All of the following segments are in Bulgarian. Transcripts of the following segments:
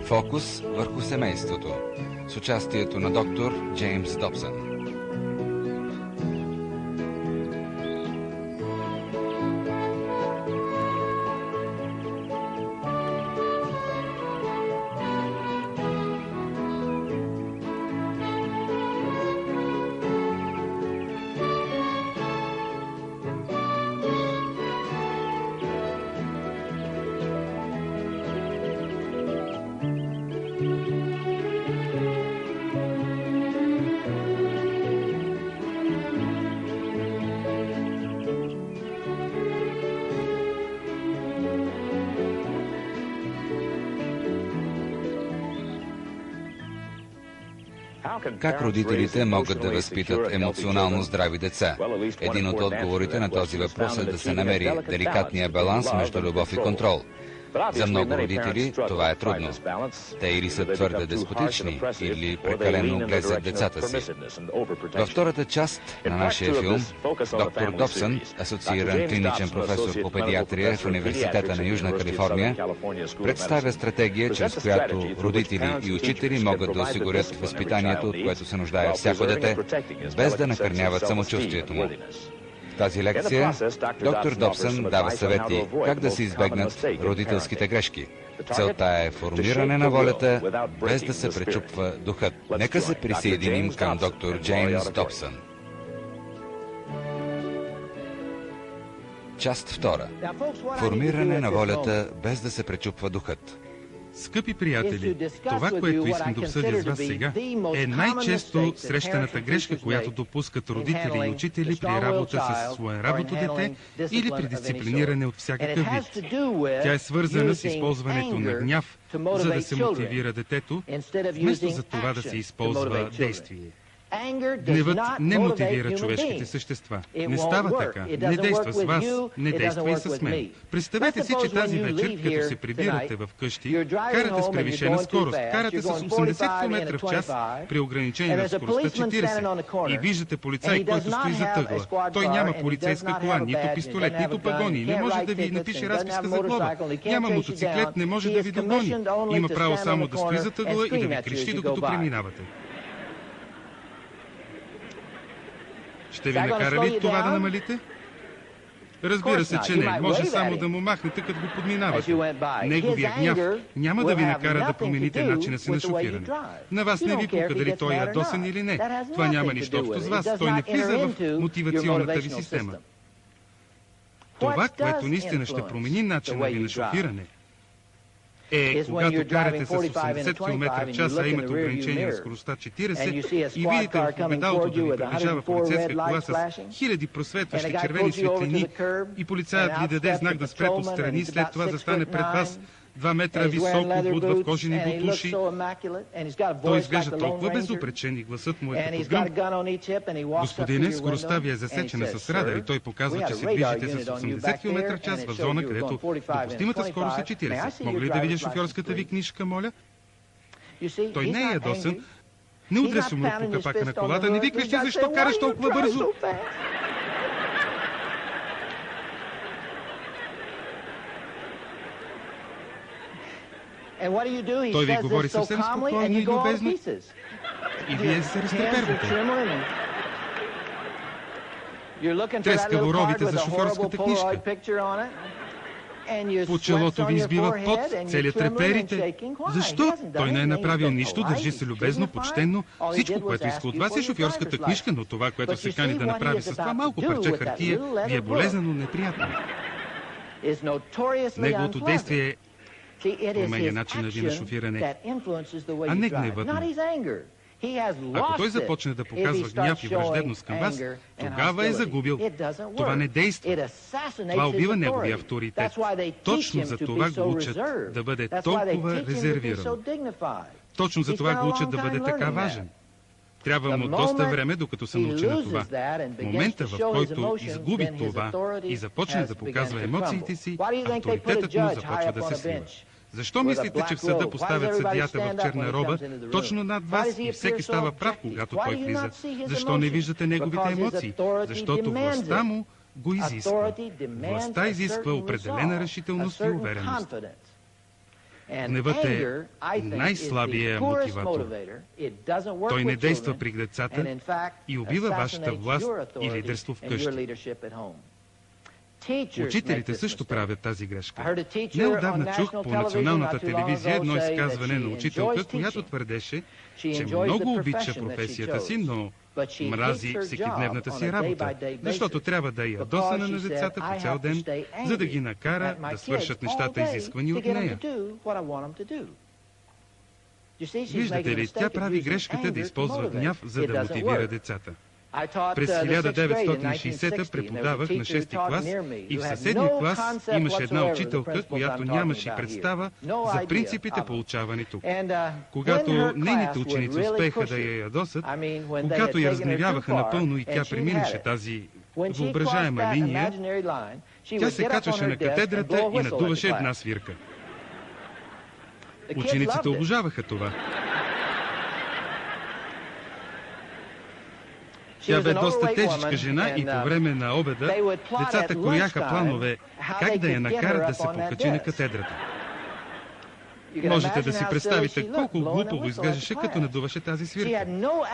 Фокус върху семейството с участието на доктор Джеймс Добсън. Как родителите могат да възпитат емоционално здрави деца? Един от отговорите на този въпрос е да се намери деликатния баланс между любов и контрол. За много родители това е трудно. Те или са твърде деспотични, или прекалено глезят децата си. Във втората част на нашия филм, доктор Добсън, асоцииран клиничен професор по педиатрия в Университета на Южна Калифорния, представя стратегия, чрез която родители и учители могат да осигурят възпитанието, от което се нуждае всяко дете, без да накърняват самочувствието му. В тази лекция доктор Добсън дава съвети как да се избегнат родителските грешки. Целта е формиране на волята, без да се пречупва духът. Нека се присъединим към доктор Джеймс Добсън. Част 2. Формиране на волята, без да се пречупва духът. Скъпи приятели, това, което искам да обсъдя с вас сега, е най-често срещаната грешка, която допускат родители и учители при работа с своеравното дете или при дисциплиниране от всякакъв вид. Тя е свързана с използването на гняв, за да се мотивира детето, вместо за това да се използва действие. Гневът не мотивира човешките същества. Не става така. Не действа с вас, не действа и с мен. Представете си, че тази вечер, като се прибирате в къщи, карате с превишена скорост, карате с 80 км в час при ограничение на скоростта 40 и виждате полицай, който стои зад ъгла. Той няма полицейска кола, нито пистолет, нито пагони, не може да ви напише разписка за глоба. Няма мотоциклет, не може да ви догони. Има право само да стои зад ъгла и да ви крещи, докато преминавате. Ще ви накара ли това да намалите? Разбира се, че не. Може само да му махнете, като го подминавате. Неговия гняв няма да ви накара да промените начина си на шофиране. На вас не ви пука дали той е ядосан или не. Това няма нищо общо с вас. Той не влиза в мотивационната ви система. Това, което наистина ще промени начина ви на шофиране, когато карате с 80 км в час, а имате ограничение на скоростта 40 и видите в огледалото да ви приближава полицейска кола с хиляди просветващи червени светлини и полицаят ви даде знак да спрете отстрани, след това застане пред вас 2 метра високо, бут в кожени бутуши. Той изглежда толкова безупречен и гласът му е като гръм. Господине, скоростта ви е засечена с радар и той показва, че се движите с 80 км в час в зона, където допустимата скорост е 40. Мога ли да видя шофьорската ви книжка, моля? Той не е ядосан. Не удря сумно по капака на колата, не викваш ти защо караш толкова бързо. Той ви говори съвсем спокойно и любезно и вие се разтрепервате. Трескаво ровите за шофьорската книжка. По челото ви избива пот, целият треперите. Защо? Той не е направил нищо, държи се любезно, почтенно. Всичко, което иска от вас е шофьорската книжка, но това, което се кани да направи с това малко парче хартия, ви е болезнено неприятно. Неговото действие променя начина ви на шофиране, а не гневът му. Ако той започне да показва гняв и враждебност към вас, тогава е загубил. Това не действа. Това убива неговия авторитет. Точно за това го учат да бъде толкова резервиран. Точно за това го учат да бъде така важен. Трябва му доста време, докато се научи на това. Момента, в който изгуби това и започне да показва емоциите си, авторитетът му започва да се слива. Защо мислите, че в съда поставят съдията в черна роба точно над вас и всеки става прав, когато той влиза? Защо не виждате неговите емоции? Защото властта му го изисква. Властта изисква определена решителност и увереност. Гневът е най-слабия мотиватор. Той не действа при децата и убива вашата власт и лидерство вкъщи. Учителите също правят тази грешка. Неотдавна чух по националната телевизия едно изказване на учителка, която твърдеше, че много обича професията си, но мрази всекидневната си работа, защото трябва да я ядосана на децата по цял ден, за да ги накара да свършат нещата, изисквани от нея. Виждате ли, тя прави грешката да използва гняв, за да мотивира децата. През 1960-та преподавах на 6-ти клас и в съседния клас имаше една учителка, която нямаше представа за принципите получавани тук. Когато нейните ученици успееха да я ядосат, когато я разгневяваха напълно и тя преминеше тази въображаема линия, тя се качваше на катедрата и надуваше една свирка. Учениците обожаваха това. Тя бе доста тежичка жена и по време на обеда децата крояха планове как да я накарат да се покачи на катедрата. Можете да си представите колко глупаво изглеждаше, като надуваше тази свирка.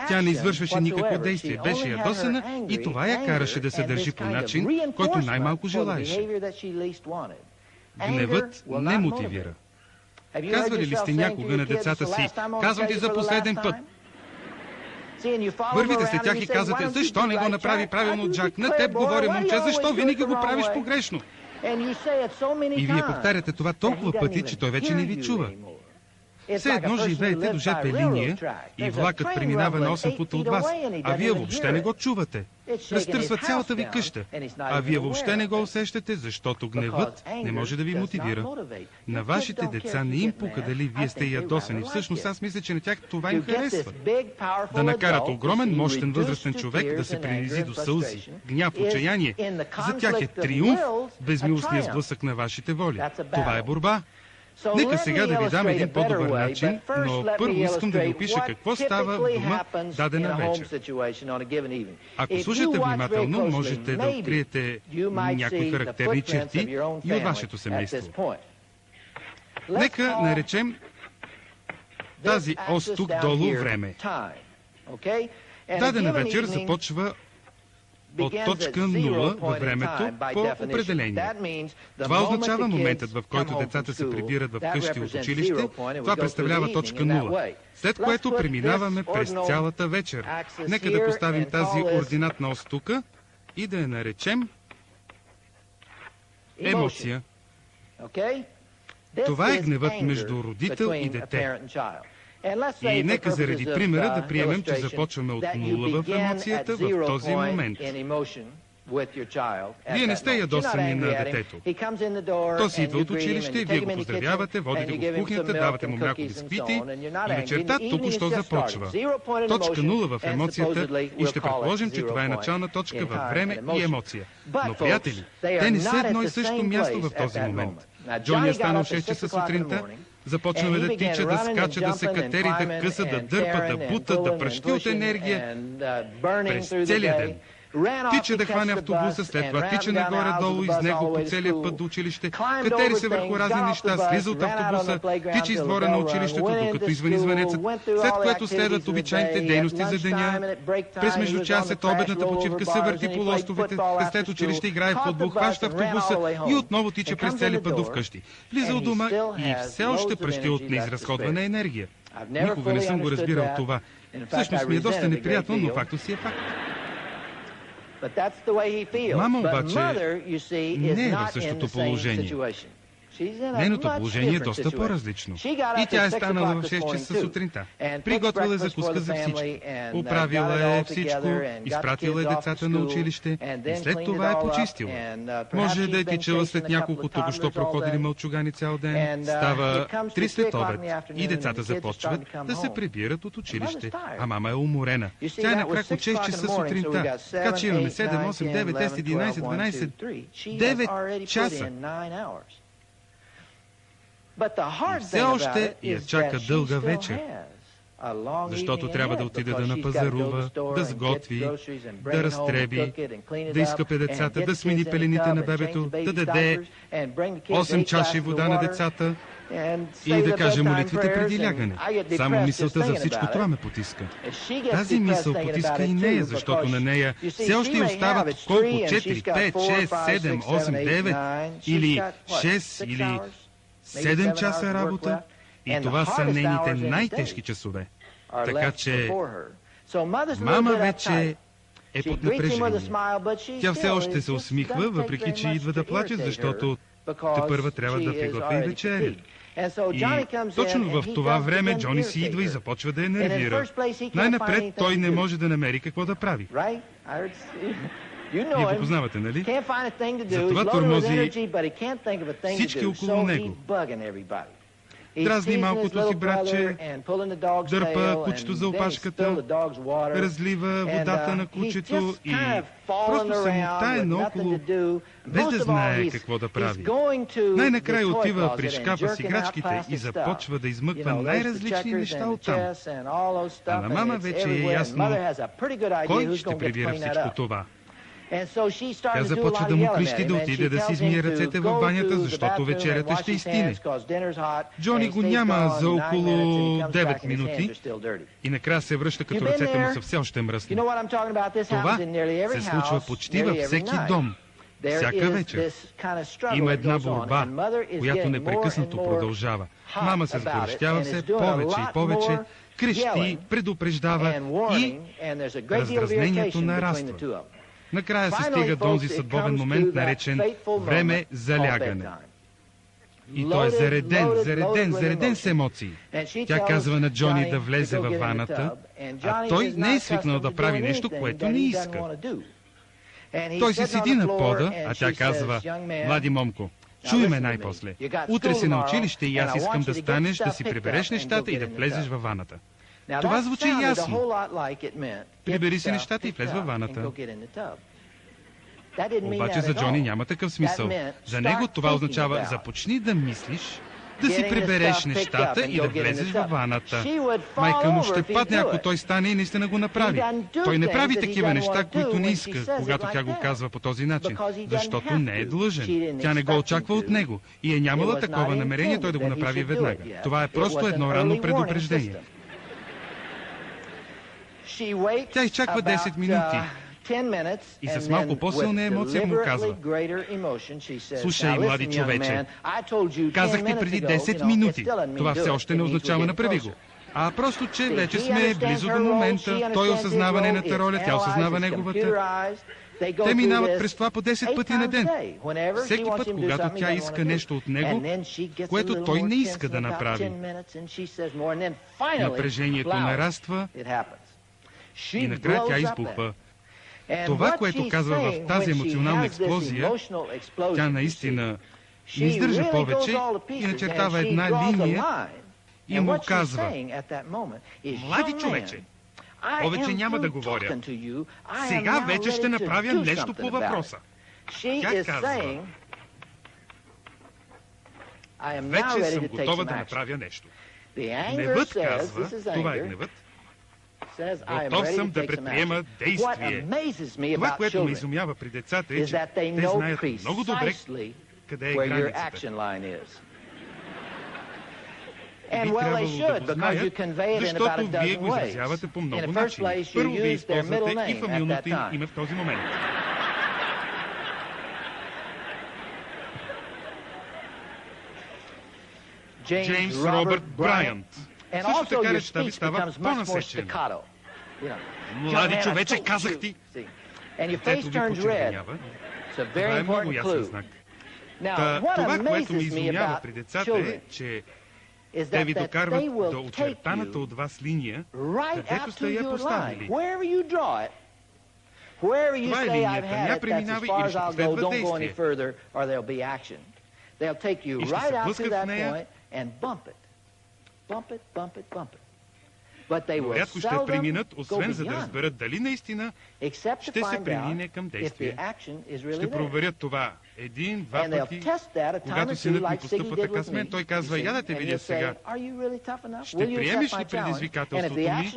Тя не извършваше никакво действие, беше ядосана и това я караше да се държи по начин, който най-малко желаеше. Гневът не мотивира. Казвали ли сте някога на децата си: "Казвам ти за последен път"? Вървите след тях и казвате: "Защо не го направи правилно, Джак? На теб говори, момче, защо винаги го правиш погрешно?" И вие повтаряте това толкова пъти, че той вече не ви чува. Все едно живеете до ЖП линия и влакът преминава на 8 пута от вас, а вие въобще не го чувате. Разтърсва цялата ви къща, а вие въобще не го усещате, защото гневът не може да ви мотивира. На вашите деца не им пука дали вие сте ядосани. Всъщност аз мисля, че на тях това им харесва. Да накарат огромен, мощен, възрастен човек да се принизи до сълзи, гняв, отчаяние. За тях е триумф безмилостния сблъсък на вашите воли. Това е борба. Нека сега да ви дам един по-добър начин, но първо искам да ви опиша какво става в дома дадена вечер. Ако слушате внимателно, можете да откриете някои характерни черти и от вашето семейство. Нека наречем тази ос тук долу време. Дадена вечер започва от точка 0 във времето по определение. Това означава моментът, в който децата се прибират в къщи от училище. Това представлява точка 0, след което преминаваме през цялата вечер. Нека да поставим тази ординатна ос тук и да я наречем емоция. Това е гневът между родител и дете. И нека заради примера да приемем, че започваме от нула в емоцията в този момент. Вие не сте ядосани на детето. То си идва от училище, вие го поздравявате, водите го в кухнята, давате му мляко бисквити и вечерта току-що започва. Точка 0 в емоцията и ще предположим, че това е начална точка във време и емоция. Но, приятели, те не са едно и също място в този момент. Джони е станал 6 часа сутринта, започваме да тича, да скача, да се катери, да къса, да дърпа, да бута, да пръщи от енергия през целия ден. Тича да хване автобуса, след това тича нагоре-долу из него по целия път до училище, катери се върху разни неща, слиза от автобуса, тича из двора на училището, докато извъни звънецът, след което следват обичайните дейности за деня. През междучасието, обедната почивка, се върти по лостовете, след училище играе в футбол, хваща автобуса и отново тича през цели път до вкъщи. Влиза от дома и все още пръщи от неизразходвана енергия. Никога не съм го разбирал това. Всъщност ми е доста неприятно, но факто си е факт. Мама обаче не е в същото положение. Нейното положение е доста по-различно. И тя е станала в 6 часа сутринта. Приготвила е закуска за всички. Оправила е всичко, изпратила е децата на училище и след това е почистила. Може да е тичала след няколко току-що проходили мълчугани цял ден. Става 3 след обед и децата започват да се прибират от училище. А мама е уморена. Тя е на крак от 6 часа сутринта. Така че имаме 7, 8, 9, 10, 11, 12, 9 часа. И все още я чака дълга вечер. защото трябва да отиде да напазарува, да сготви, да разтреби, да изкъпе децата, да смени пелените на бебето, да даде 8 чаши вода на децата и да каже молитвите преди лягане. Само мисълта за всичко това ме потиска. Тази мисъл потиска и нея, защото на нея все още остават колко? 4, 5, 6, 7, 8, 9 или 6 или 7 часа работа. И това са нейните най-тежки часове. Така че мама вече е под напрежение. Тя все още се усмихва, въпреки че идва да плаче, защото тепърва трябва да приготвя и вечеря. И точно в това време Джони си идва и започва да я нервира. Най-напред той не може да намери какво да прави. Вие го познавате, нали? Затова тормози всички около него. Дразни малкото си братче, дърпа кучето за опашката, разлива водата на кучето и просто се мотае наоколо, без да знае какво да прави. Най-накрая отива при шкафа с играчките и започва да измъква най-различни неща оттам. А на мама вече е ясно кой ще прибира всичко това. Тя започва да му крещи да отиде да си измие ръцете в банята, защото вечерята ще изстине. Джони го няма за около 9 минути и накрая се връща, като ръцете му са все още мръсни. Това се случва почти във всеки дом. Всяка вечер има една борба, която непрекъснато продължава. Мама се сгорещява все повече и повече, крещи, предупреждава и раздразнението нараства. Накрая се стига до онзи съдбовен момент, наречен време за лягане. И той е зареден с емоции. Тя казва на Джони да влезе във ваната, а той не е свикнал да прави нещо, което не иска. Той се седи на пода, а тя казва: млади момко, чуй ме най-после. Утре си на училище и аз искам да станеш, да си прибереш нещата и да влезеш във ваната. Това звучи ясно. Прибери си нещата и влез във ваната. Обаче за Джони няма такъв смисъл. За него това означава: започни да мислиш, да си прибереш нещата и да влезеш във ваната. Майка му ще падне, ако той стане и наистина го направи. Той не прави такива неща, които не иска, когато тя го казва по този начин, защото не е длъжен. Тя не го очаква от него и е нямала такова намерение той да го направи веднага. Това е просто едно ранно предупреждение. Тя изчаква 10 минути и с малко по-силна емоция му казва: слушай, млади човече, казах ти преди 10 минути. Това все още не означава направи го. А просто, че вече сме близо до момента. Той осъзнава нейната роля, тя осъзнава неговата. Те минават през това по 10 пъти на ден. Всеки път, когато тя иска нещо от него, което той не иска да направи. Напрежението нараства и накрая тя избухва. Това, което казва в тази емоционална експлозия, тя наистина не издържа повече и начертава една линия и му казва: млади човече, повече няма да говоря. Сега вече ще направя нещо по въпроса. Тя казва: вече съм готова да направя нещо. Гневът казва, това е гневът, готов съм да предприема действие. Това, което ме изумява при децата, е, че те знаят много добре къде е границата. И би трябвало да го знаят, защото вие го изразявате по много начини. Първо вие използвате и фамилното им име в този момент. Джеймс Робърт Брайант. Също така речта ви става по-насечена. Млади човече, казах ти! Детето ви почервенява. Това е много ясен знак. Това, което ми изумява при децата, е, че те ви докарват до очертаната от вас линия, където сте я поставили. Това е линията. Ня преминава или ще последва действие. И ще се блъскат в нея. но рядко ще преминат, освен за да разберат дали наистина ще се премине към действие. Ще проверят това един-два пъти. Когато синът ми постъпва така с мен, той казва: я да те видя сега. Ще приемеш ли предизвикателството ми?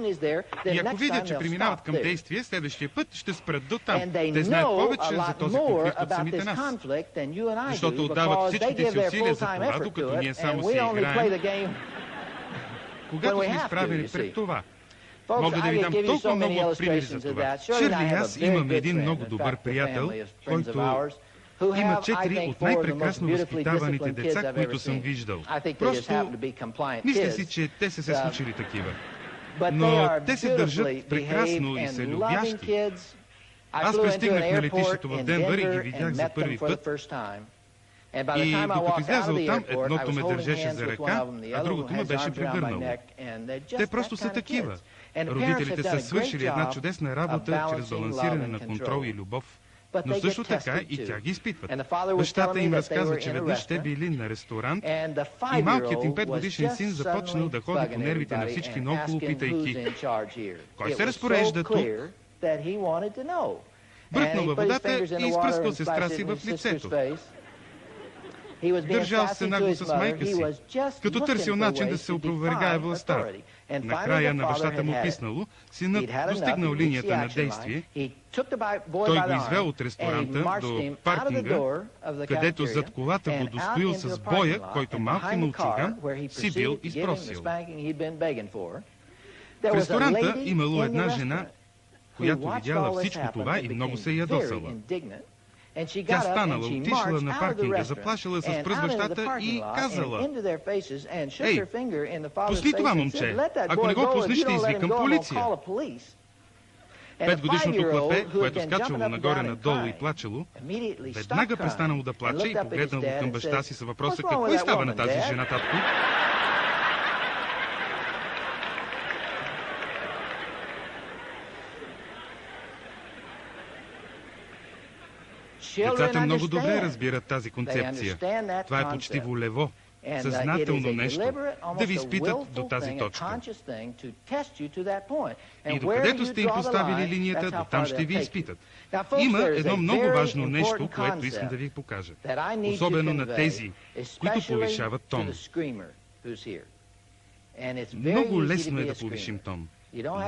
И ако видят, че преминават към действие, следващия път ще спрат до там. Те знаят повече за този конфликт от самите нас. Защото отдават всичките си усилия за това, докато ние само си играем. Когато сме изправени пред това, мога да ви дам толкова много примери за това. Ширли и аз имаме един много добър приятел, който има 4 от най-прекрасно възпитаваните деца, които съм виждал. Просто мисля си, че те са се случили такива. Но те се държат прекрасно и са любящи. Аз пристигнах на летището в Денвър и ги видях за първи път. И докато изляза оттам, едното ме държеше за ръка, а другото ме беше прегърнало. Те просто са такива. Родителите са свършили една чудесна работа чрез балансиране на контрол и любов. Но също така и тя ги изпитват. Бащата им разказва, че веднъж те били на ресторант и малкият им 5-годишен син започнал да ходи по нервите на всички наоколо, питайки: кой се разпорежда тук? Бръкнал във водата и изпръскал сестра си в лицето. Държал се нагло с майка си, като търсил начин да се опровергае властта. Накрая на бащата му писнало, синът достигнал линията на действие, той го извел от ресторанта до паркинга, където зад колата го достоил с боя, който малкият мълчуган си бил изпросил. В ресторанта имало една жена, която видяла всичко това и много се ядосала. Тя станала, отишла на паркинга, заплашила с пръст бащата и казала: ей, пусни това момче, ако не го пуснеш, ще извикам полиция. 5-годишното клапе, което скачало нагоре-надолу и плачело, веднага престанало да плаче и погледнало към баща си с въпроса: какво и става на тази жена, татко? Децата много добре разбират тази концепция. Това е почти волево, съзнателно нещо, да ви изпитат до тази точка. И докъдето сте им поставили линията, до там ще ви изпитат. Има едно много важно нещо, което искам да ви покажа. Особено на тези, които повишават тон. Много лесно е да повишим тон.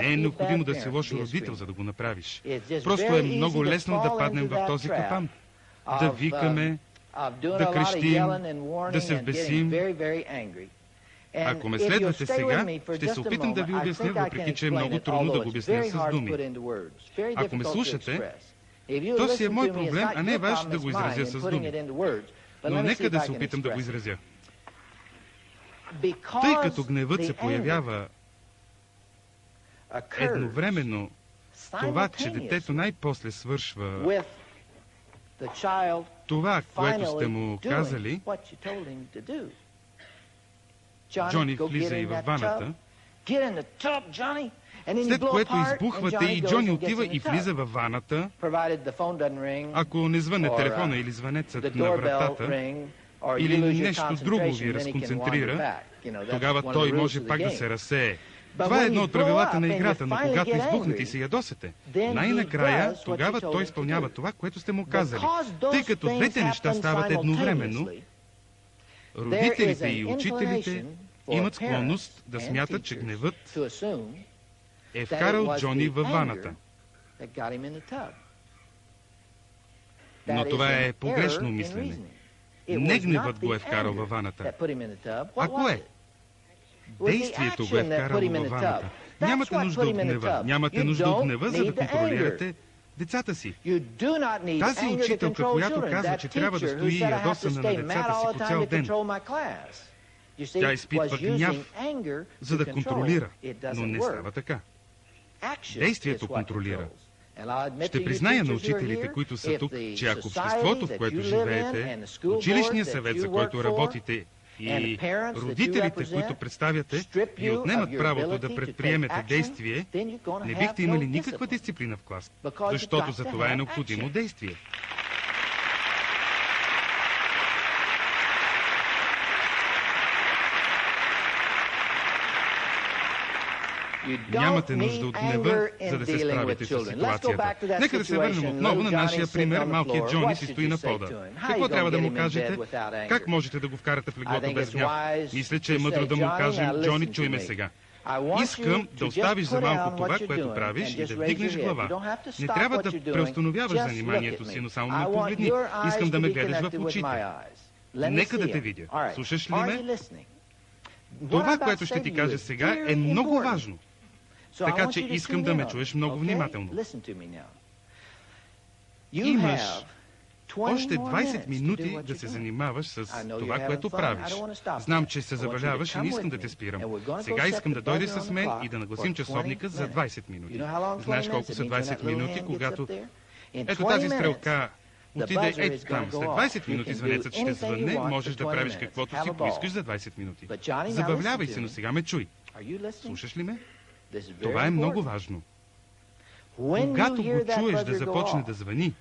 Не е необходимо да си лош родител, за да го направиш. Просто е много лесно да паднем в този капан. Да викаме, да крещим, да се взбесим. Ако ме следвате сега, ще се опитам да ви обясня, въпреки че е много трудно да го обясня с думи. Ако ме слушате, то си е мой проблем, а не ваш да го изразя с думи. Но нека да се опитам да го изразя. Тъй като гневът се появява едновременно това, че детето най-после свършва това, което сте му казали, Джони влиза и във ваната, след което избухвате и Джони отива и влиза във ваната, ако не звъне телефона или звънецът на вратата, или нещо друго ви разконцентрира, тогава той може пак да се разсее. Това е едно от правилата на играта, но когато избухнете и се ядосате, най-накрая тогава той изпълнява това, което сте му казали. Тъй като двете неща стават едновременно, родителите и учителите имат склонност да смятат, че гневът е вкарал Джони във ваната. Но това е погрешно мислене. Не гневът го е вкарал във ваната. А кое? Действието го е вкарало във ваната. Нямате нужда от гнева. Нямате нужда от гнева, за да контролирате децата си. Тази учителка, която казва, че трябва да стои ядосана на децата си по цял ден, тя изпитва гняв, за да контролира, но не става така. Действието контролира. Ще призная на учителите, които са тук, че ако обществото, в което живеете, училищният съвет, за който работите, и родителите, които представяте, ви отнемат правото да предприемете действие, не бихте имали никаква дисциплина в клас, защото за това е необходимо действие. Нямате нужда от гнева, за да се справите с ситуацията. Нека да се върнем отново на нашия пример. Малкият Джони си стои на пода. Какво трябва да му кажете? Как можете да го вкарате в леглото без гняв? Мисля, че е мъдро да му кажем: Джони, чуй ме сега. Искам да оставиш за малко това, което правиш, и да вдигнеш глава. Не трябва да преустановяваш заниманието си, но само ме погледни. Искам да ме гледаш в очите. Нека да те видя. Слушаш ли ме? Това, което ще ти кажа сега, е много важно. Така че искам да ме чуеш много внимателно. Имаш още 20 минути да се занимаваш с това, което правиш. Знам, че се забавляваш и не искам да те спирам. Сега искам да дойдеш с мен и да нагласим часовника за 20 минути. Знаеш колко са 20 минути, когато... Ето тази стрелка отиде ето там. След 20 минути звънецът ще звънне, можеш да правиш каквото си поискаш за 20 минути. Забавлявай се, но сега ме чуй. Слушаш ли ме? Това е много важно. Когато го чуеш да започне да звъни,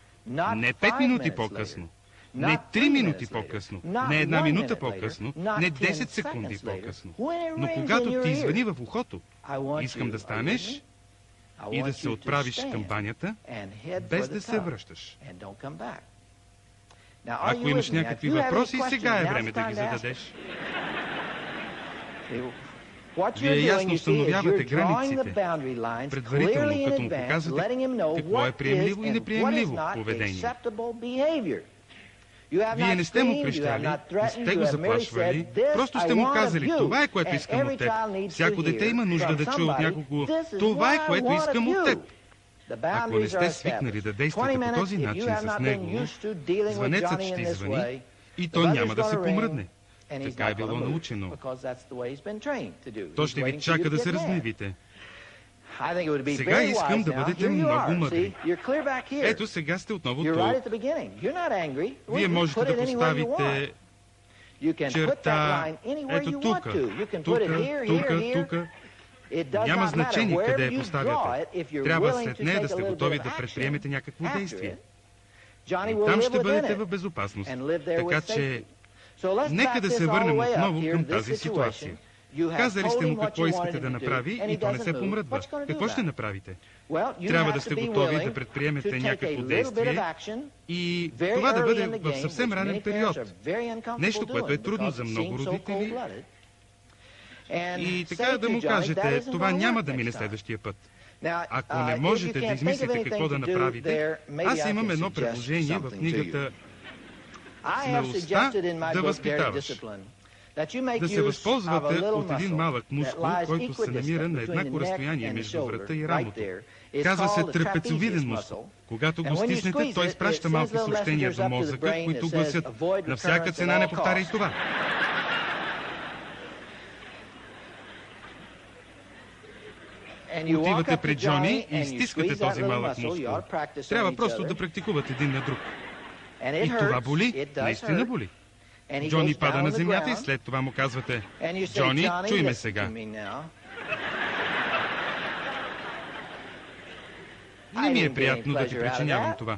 не 5 минути по-късно, не 3 минути по-късно, не 1 минута по-късно, не 10 секунди по-късно, но когато ти звъни в ухото, искам да станеш и да се отправиш към банята, без да се връщаш. Ако имаш някакви въпроси, сега е време да ги зададеш. Вие ясно установявате границите, предварително, като му показвате какво е приемливо и неприемливо поведение. Вие не сте му крещяли, не сте го заплашвали, просто сте му казали: това е, което искам от теб. Всяко дете има нужда да чуе от някого: това е, което искам от теб. Ако не сте свикнали да действате по този начин с него, звънецът ще извъни и той няма да се помръдне. Така е било научено. То ще ви чака да се разгневите. Сега искам да бъдете много мъдри. Ето, сега сте отново тук. Вие можете да поставите черта ето тук, тук. Няма значение къде я поставяте. Трябва след нея да сте готови да предприемете някакво действие. И там ще бъдете в безопасност. Така че нека да се върнем отново към тази ситуация. Казали сте му какво искате да направи и то не се помръдва. Какво ще направите? Трябва да сте готови да предприемете някакво действие и това да бъде в съвсем ранен период. Нещо, което е трудно за много родители. И така да му кажете: това няма да мине следващия път. Ако не можете да измислите какво да направите, аз имам едно предложение в книгата "Смелостта да възпитаваш". Да се възползвате от един малък мускул, който се намира на еднакво разстояние между врата и рамото. Казва се трапецовиден мускул. Когато го стиснете, той изпраща малки съобщения до мозъка, които гласят: на всяка цена не повтаряй това. Отивате при Джони и стискате този малък мускул. Трябва просто да практикувате един на друг. И това боли, наистина боли. Джони пада на земята и след това му казвате: Джони, чуй ме сега. Не ми е приятно да ти причинявам това.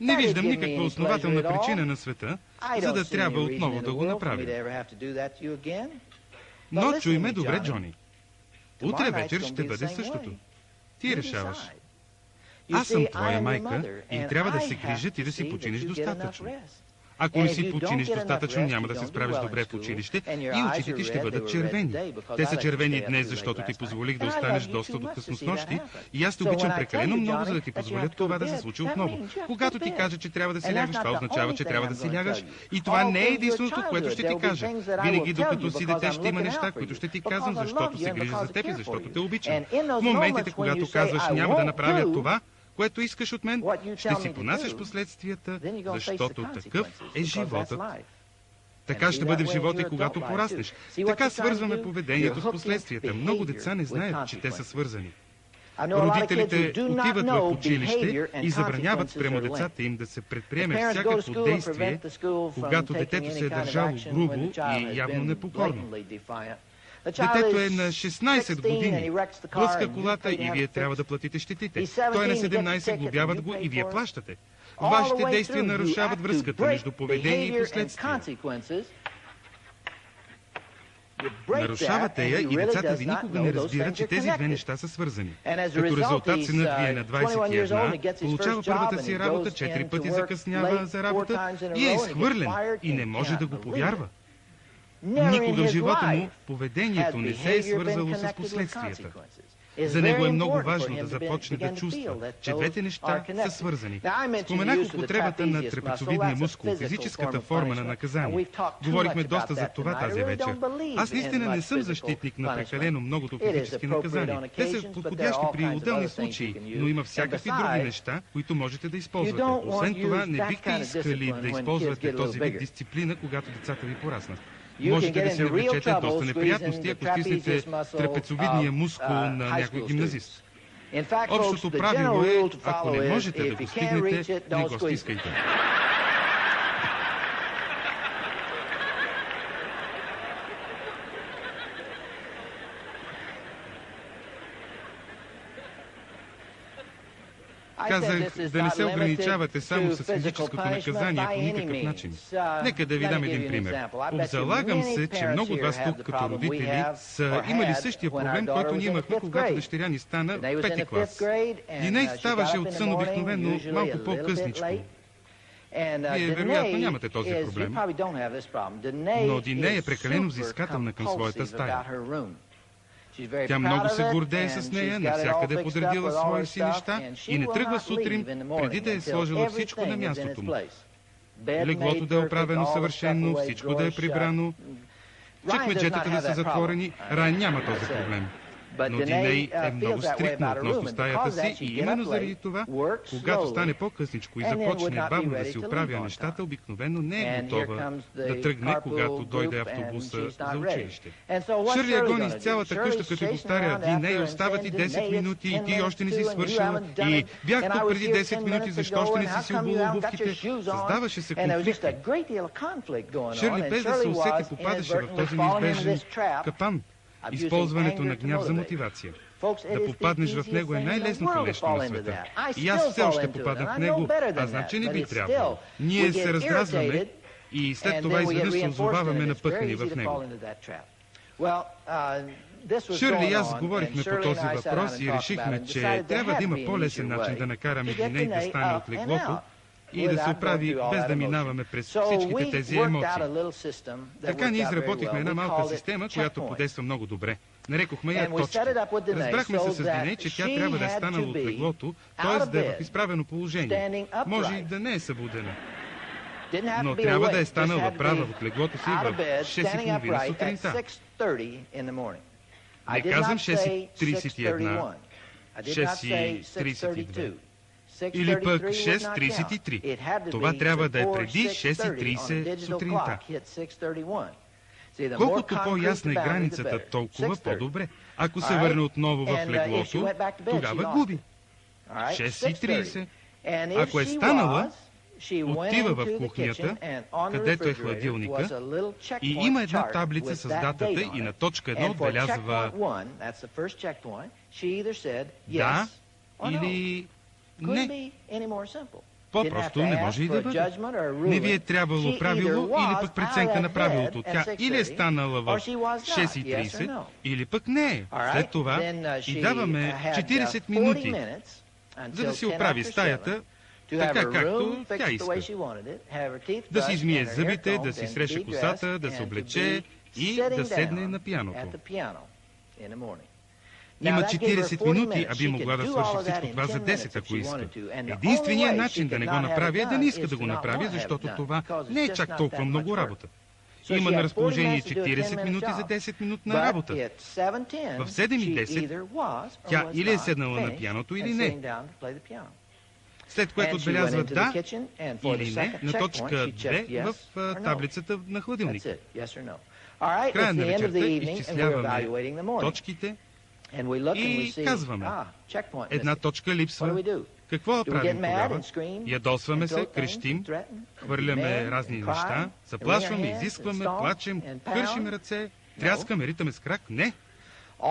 Не виждам никаква основателна причина на света, за да трябва отново да го направим. Но чуй ме добре, Джони. Утре вечер ще бъде същото. Ти решаваш. Аз съм твоя майка и трябва да се грижа ти да си починеш достатъчно. Ако не си починиш достатъчно, няма да се справиш добре в училище и очите ти ще бъдат червени. Те са червени днес, защото ти позволих да останеш доста до късно снощи и аз те обичам прекалено много, за да ти позволя това да се случи отново. Когато ти кажа, че трябва да си лягаш, това означава, че трябва да си лягаш. И това не е единственото, което ще ти кажа. Винаги, докато си дете, ще има неща, които ще ти казвам, защото се грижа за теб и защото те обичам. В моментите, когато казваш: няма да направя това, което искаш от мен, ще си понасяш последствията, защото такъв е животът. Така ще бъде в живота и когато пораснеш. Така свързваме поведението с последствията. Много деца не знаят, че те са свързани. Родителите отиват в училище и забраняват спрямо децата им да се предприеме всякакво действие, когато детето се е държало грубо и явно непокорно. Детето е на 16 години, плъска колата и вие трябва да платите щетите. Той е на 17, глобяват го и вие плащате. Вашите действия нарушават връзката между поведение и последствия. Нарушавате я и децата ви никога не разбират, че тези две неща са свързани. Като резултат синът ви е на 21, получава първата си работа, 4 пъти закъснява за работа и е изхвърлен и не може да го повярва. Никога в живота му поведението не се е свързало с последствията. За него е много важно да започне да чувства, че двете неща са свързани. Споменах употребата на трапецовидния мускул, физическата форма на наказание. Говорихме доста за това тази вечер. Аз наистина не съм защитник на прекалено многото физически наказания. Те са подходящи при отделни случаи, но има всякакви други неща, които можете да използвате. Освен това, не бихте искали да използвате този вид дисциплина, когато децата ви пораснат. Можете да си навлечете доста неприятности, ако стиснете трапецовидния мускул на някой гимназист. Общото правило е, ако не можете да го стигнете, не го стискайте. Казах да не се ограничавате само с физическото наказание по никакъв начин. Нека да ви дам един пример. Обзалагам се, че много от вас тук като родители са имали същия проблем, който ние имахме, когато дъщеря ни стана 5-ти клас. Диней ставаше от сън обикновено малко по-късничко. Вие вероятно нямате този проблем. Но Диней е прекалено взискателна към своята стая. Тя много се гордее с нея, навсякъде е подредила свои си неща и не тръгва сутрин, преди да е сложила всичко на мястото му. Леглото да е оправено съвършено, всичко да е прибрано, чекмеджетата да са затворени. Райан няма този проблем. Но Диней е много стриктна относно стаята си и именно заради това, когато стане по-късничко и започне бавно да си оправя нещата, обикновено не е готова да тръгне, когато дойде автобуса за училище. Шърли я гони из цялата къща, като повтаря: Диней, остават ти 10 минути и ти още не си свършила. И бях тук преди 10 минути, защо още не си обула обувките? Създаваше се конфликт. Шърли, без да се усети, попадаше в този неизбежен капан. Използването на гняв за мотивация. Да попаднеш в него е най-лесното нещо на света. И аз все още попадам в него, а знам, че не би трябвало. Ние се раздразваме и след това изведнъж се озоваваме напъхани в него. Шърли и аз говорихме по този въпрос и решихме, че трябва да има по-лесен начин да накараме Диней да стане от леглото и да се оправи, без да минаваме през всичките тези емоции. Така ние изработихме една малка система, която подейства много добре. Нарекохме я точки. Разбрахме се с Диней, че тя трябва да е станала от леглото, т.е. да е в изправено положение. Може и да не е събудена, но трябва да е станала права от леглото си в 6:30 сутринта. Не казвам 6:31, 6:32. Или пък 6:33. Това трябва да е преди 6:30 сутринта. Колкото по-ясна е границата, толкова по-добре. Ако се върне отново в леглото, тогава губи. 6:30. Ако е станала, отива в кухнята, където е хладилника, и има една таблица с датата и на точка 1 отбелязва да или не. По-просто не може и да бъде. Не ви е трябвало правило или пък преценка на правилото. Тя или е станала в 6:30, или пък не е. След това и даваме 40 минути, за да си оправи стаята, така както тя иска. Да си измие зъбите, да си среше косата, да се облече и да седне на пианото. Има 40 минути, а би могла да свърши всичко това за 10, ако иска. Единственият начин да не го направи е да не иска да го направи, защото това не е чак толкова много работа. Има на разположение 40 минути за 10 минутна работа. В 7:10 тя или е седнала на пианото, или не. След което отбелязва да или не на точка 2 в таблицата на хладилника. В края на вечерта изчисляваме точките и казваме: една точка липсва. Какво правим тогава? Ядосваме се, крещим, хвърляме разни неща, заплашваме, изискваме, плачем, хършим ръце, тряскаме, ритаме с крак. Не!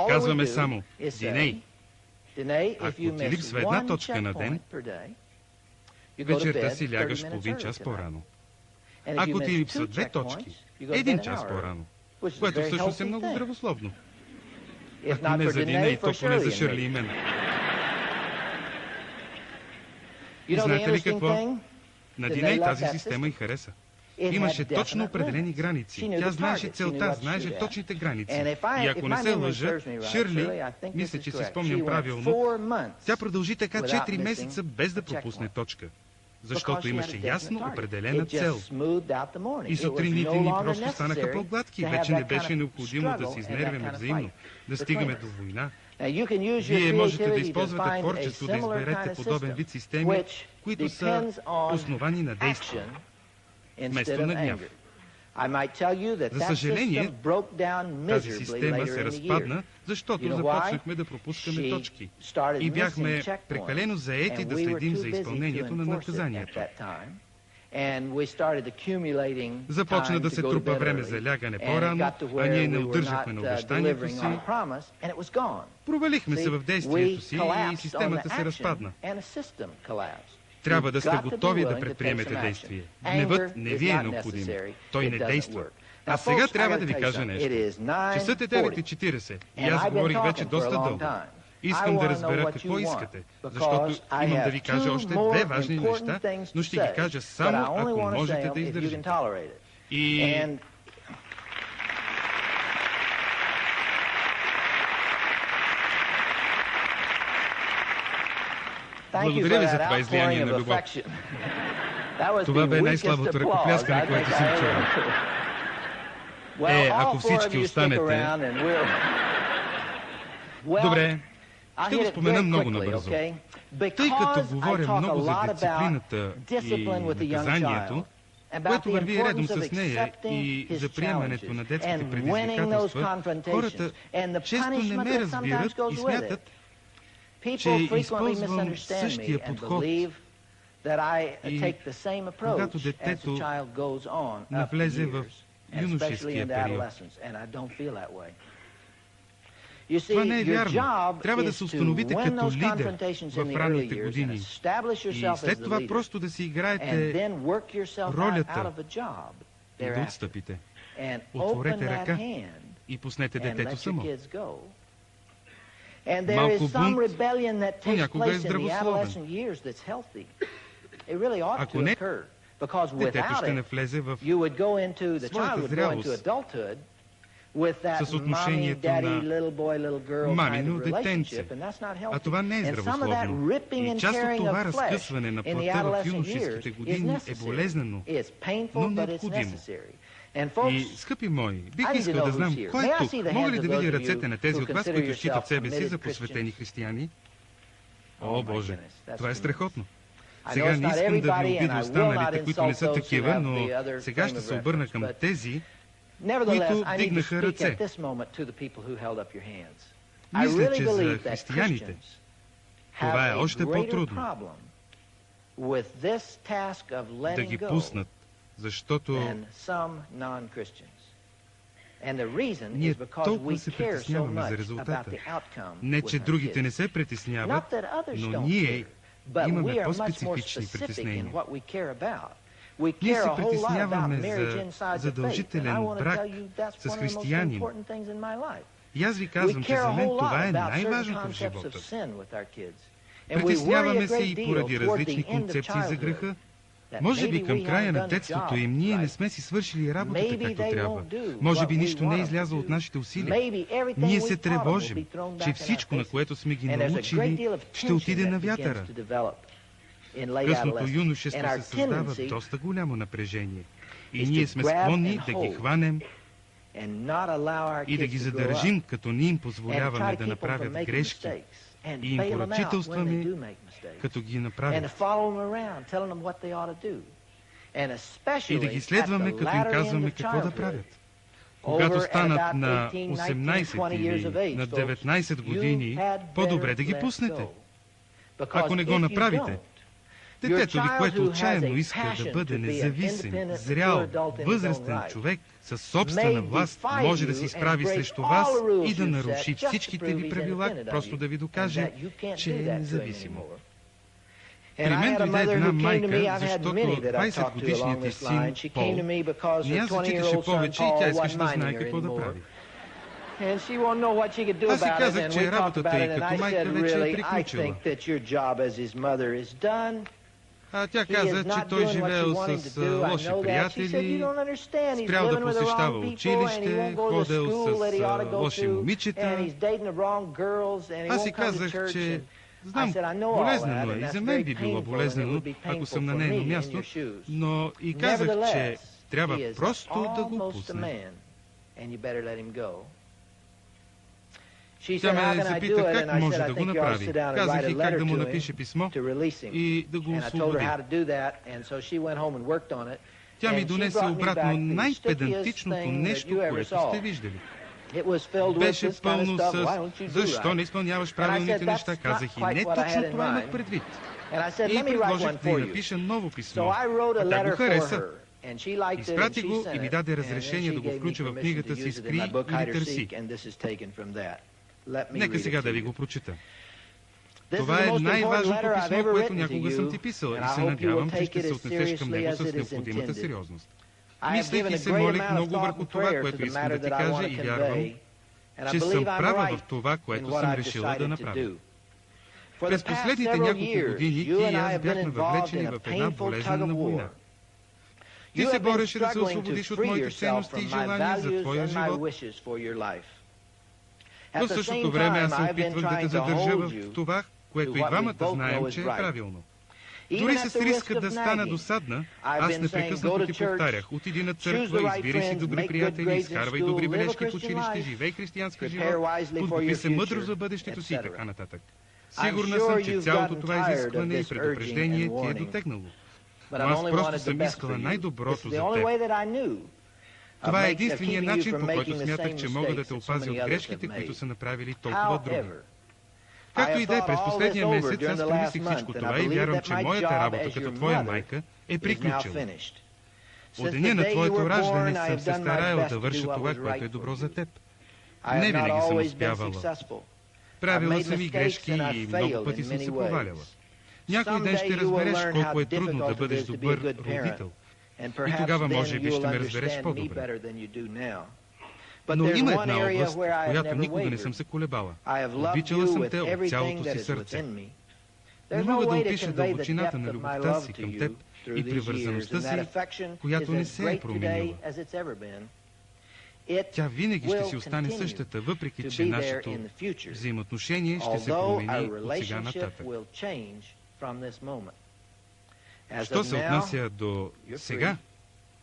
Казваме само: Диней, ако ти липсва една точка на ден, вечерта си лягаш половин час по-рано. Ако ти липсва 2 точки, 1 час по-рано. което всъщност е много здравословно. Ако не за Дине, и то поне за Шърли и мен. И знаете ли какво? На Дине тази система й хареса. Имаше точно определени граници. Тя знаеше целта, знаеше точните граници. И ако не се лъжа, Шърли, мисля, че си спомням правилно, тя продължи така 4 месеца без да пропусне точка. Защото имаше ясно определена цел. И сутрините ни просто станаха по-гладки. Вече не беше необходимо да се изнервяме взаимно, да стигаме до война. Вие можете да използвате творчество, да изберете подобен вид системи, които са основани на действие, вместо на гняв. За съжаление, тази система се разпадна, защото започнахме да пропускаме точки и бяхме прекалено заети да следим за изпълнението на наказанието. Започна да се трупа време за лягане по-рано, а ние не удържахме на обещанието си. Провалихме се в действието си и системата се разпадна. Трябва да сте готови да предприемете действие. Гневът не ви е необходим. Той не действа. А сега трябва да ви кажа нещо. Часът е 9:40 и аз говорих вече доста дълго. Искам да разбера какво искате, защото имам да ви кажа още 2 важни неща, но ще ги кажа само ако можете да издържите. И... Благодаря ви за това излияние на любов. Това бе най-слабото ръкопляскане, което съм чувал. Ако всички останете... Добре, ще го спомена много набързо. Тъй като говоря много за дисциплината и наказанието, което върви редом с нея и за приемането на детските предизвикателства, хората често не ме разбират и смятат, че използвам същия подход и когато детето навлезе в юношеския период. Това не е вярно. Трябва да се установите като лидер в ранните години и след това просто да си играете ролята и да отстъпите. Отворете ръка и пуснете детето само. Малко бунт понякога е здравословен. Ако не, детето ще навлезе в своята зрялост с отношението на мамино детенце. А това не е здравословно. И част от това разкъсване на плътта в юношеските години е болезнено, но необходимо. И, скъпи мои, бих искал да знам, кой е тук? Мога ли да видя ръцете на тези от вас, които считат себе си за посветени християни? О, Боже, това е страхотно. Сега не искам да ви обидя останалите, които не са такива, но сега ще се обърна към тези, които вдигнаха ръце. Мисля, че за християните това е още по-трудно да ги пуснат, защото ние толкова се притесняваме за резултата. Не, че другите не се притесняват, но ние имаме по-специфични притеснения. Ние се притесняваме за задължителен брак с християнин. И аз ви казвам, че за мен това е най-важното в живота. Притесняваме се и поради различни концепции за греха. Може би към края на детството им ние не сме си свършили работата както трябва. Може би нищо не е излязло от нашите усилия. Ние се тревожим, че всичко, на което сме ги научили, ще отиде на вятъра. В късното юношество се създава доста голямо напрежение. И ние сме склонни да ги хванем и да ги задържим, като не им позволяваме да направят грешки и им поръчителстваме, като ги направят. И да ги следваме, като им казваме какво да правят. Когато станат на 18 или на 19 години, по-добре да ги пуснете. Ако не го направите, детето ви, което отчаяно иска да бъде независим, зрял, възрастен човек със собствена власт, може да се изправи срещу вас и да наруши всичките ви правила, просто да ви докаже, че е независимо. При мен дойде една майка, защото 20-годишният ти син Пол не я зачиташе повече и тя искаше да знае какво да прави. Аз си казах, че работата й като майка вече е приключила. А тя каза, че той живеел с лоши приятели, спрял да посещава училище, ходил с лоши момичета. Аз си казах, че знам, болезнено е и за мен би било болезнено, ако съм на нейно място, но и казах, че трябва просто да го пусне. Тя ме запита как може да го направи. Казах и как да му напише писмо и да го освободи. Тя ми донесе обратно най-педантичното нещо, което сте виждали. Беше пълно с защо не изпълняваш правилните неща. Казах и не точно това имах предвид. И предложих да й напиша ново писмо. А тя го хареса. Изпрати го и ми даде разрешение да го включа в книгата си «Скри или търси». Нека сега да ви го прочита. Това е най-важното писмо, което някога съм ти писал и се надявам, че ще се отнесеш към него с необходимата сериозност. Мислех и се молих много върху това, което искам да ти кажа и вярвам, че съм права в това, което съм решила да направя. През последните няколко години ти и аз бяхме въвлечени в една болезнена война. Ти се бореше да се освободиш от моите ценности и желания за твоя живот. Но в същото време аз се опитвах да те задържа в това, което и двамата знаем, че е правилно. Дори с риска да стана досадна, аз непрекъснато ти повтарях: отиди на църква, избирай си добри приятели, изкарвай добри бележки в училище, живей християнски живот, подготви се мъдро за бъдещето си и така нататък. Сигурна съм, че цялото това изискване и предупреждение ти е дотегнало. Но аз просто съм искала най-доброто за теб. Това е единствения начин, по който смятах, че мога да те опазя от грешките, които са направили толкова други. Както и да е, през последния месец аз премислих всичко това и вярвам, че моята работа като твоя майка е приключила. От деня на твоето раждане съм се стараял да върша това, което е добро за теб. Не винаги съм успявала. Правила съм и грешки и много пъти съм се проваляла. Някой ден ще разбереш колко е трудно да бъдеш добър родител. И тогава може би ще ме разбереш по-добре. Но има една област, в която никога не съм се колебала. Обичала съм те от цялото си сърце. Не мога да опиша дълбочината на любовта си към теб и привързаността си, която не се е променила. Тя винаги ще си остане същата, въпреки че нашето взаимоотношение ще се промени от сега нататък. Що се отнася до сега,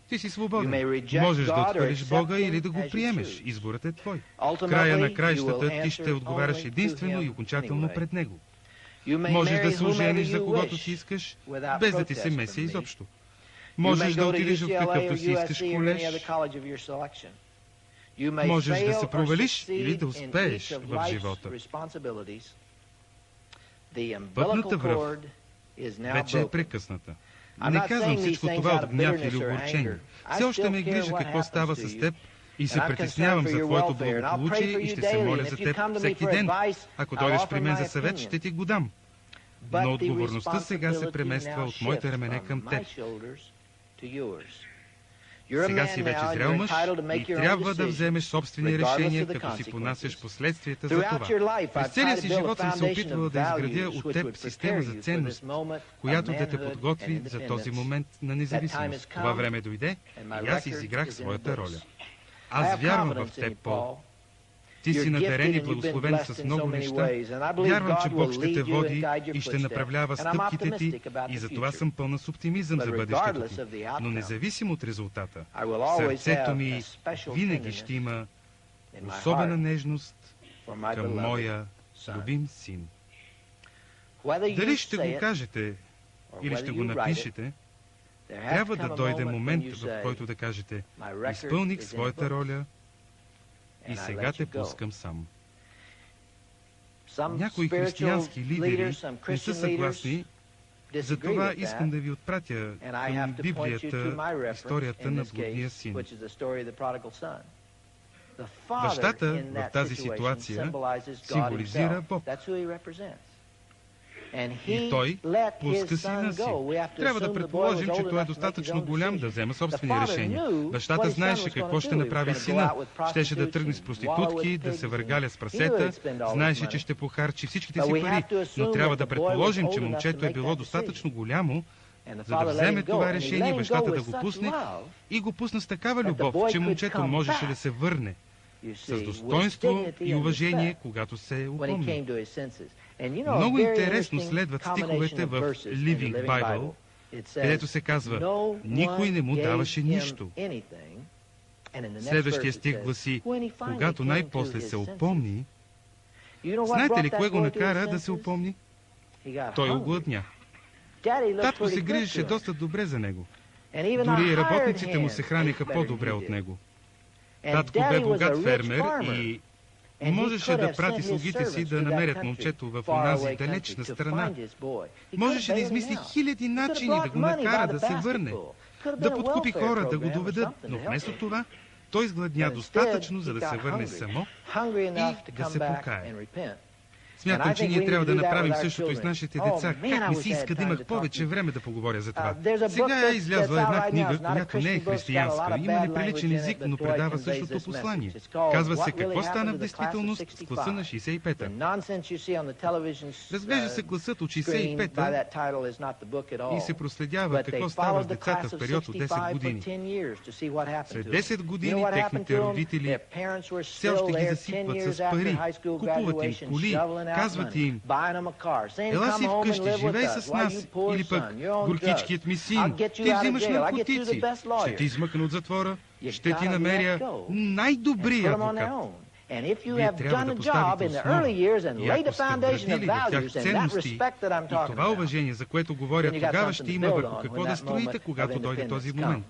ти си свободен. Можеш да отхвърлиш Бога или да го приемеш. Изборът е твой. В края на краищата ти ще отговаряш единствено и окончателно пред Него. Можеш да се ожениш за когото си искаш, без да ти се меси изобщо. Можеш да отидеш в какъвто си искаш колеж. Можеш да се провалиш или да успееш в живота. Пътната връв вече е прекъсната. Не казвам всичко това от гняв или огорчение. Все още ме грижа какво става с теб и се притеснявам за твоето благополучие и ще се моля за теб всеки ден. Ако дойдеш при мен за съвет, ще ти го дам. Но отговорността сега се премества от моите рамене към теб. Сега си вече зрял мъж и трябва да вземеш собствени решения, като си понасяш последствията за това. През целия си живот съм се опитвала да изградя от теб система за ценност, която да те подготви за този момент на независимост. Това време дойде и аз изиграх своята роля. Аз вярвам в теб, Пол. Ти си надарен и благословен с много неща. Вярвам, че Бог ще те води и ще направлява стъпките ти и затова съм пълна с оптимизъм за бъдещето ти. Но независимо от резултата, сърцето ми винаги ще има особена нежност към моя любим син. Дали ще го кажете или ще го напишете, трябва да дойде момент, в който да кажете: изпълних своята роля и сега те пускам сам. Някои християнски лидери не са съгласни, затова искам да ви отпратя към Библията историята на блудния син. Бащата в тази ситуация символизира Бог. И той пуска сина си. Трябва да предположим, че той е достатъчно голям да взема собствени решения. Бащата знаеше какво ще направи сина. Щеше да тръгне с проститутки, да се въргаля с прасета, знаеше, че ще похарчи всичките си пари, но трябва да предположим, че момчето е било достатъчно голямо, за да вземе това решение, бащата да го пусне, и го пусна с такава любов, че момчето можеше да се върне с достоинство и уважение, когато се упомни. Много интересно следват стиховете в Living Bible, където се казва: никой не му даваше нищо. Следващия стих гласи: когато най-после се упомни. Знаете ли кое го накара да се упомни? Той огладня. Татко се грижеше доста добре за него. Дори работниците му се храниха по-добре от него. Татко бе богат фермер и можеше да прати слугите си да намерят момчето в онази далечна страна. Можеше да измисли хиляди начини да го накара да се върне, да подкупи хора да го доведат, но вместо това той изгладня достатъчно, за да се върне само и да се покае. Смятам, че ние трябва да направим същото и с нашите деца. Как ми се иска да имах повече време да поговоря за това. Сега е излязла една книга, която не е християнска, има неприличен език, но предава същото послание. Казва се "Какво стана в действителност с класа на 65-та". Разглежда се класът от 65-та и се проследява какво става с децата в период от 10 години. След 10 години техните родители все още ги засипват с пари, купуват им коли, казват им: ела си вкъщи, живей с нас, или пък: горкичкият ми син, ти взимаш наркотици, ще ти измъкна от затвора, ще ти намеря най-добрия адвокат. Вие трябва да поставите основа. И ако сте вградили в тях ценности и това уважение, за което говоря, тогава ще има върху какво да строите, когато дойде този момент.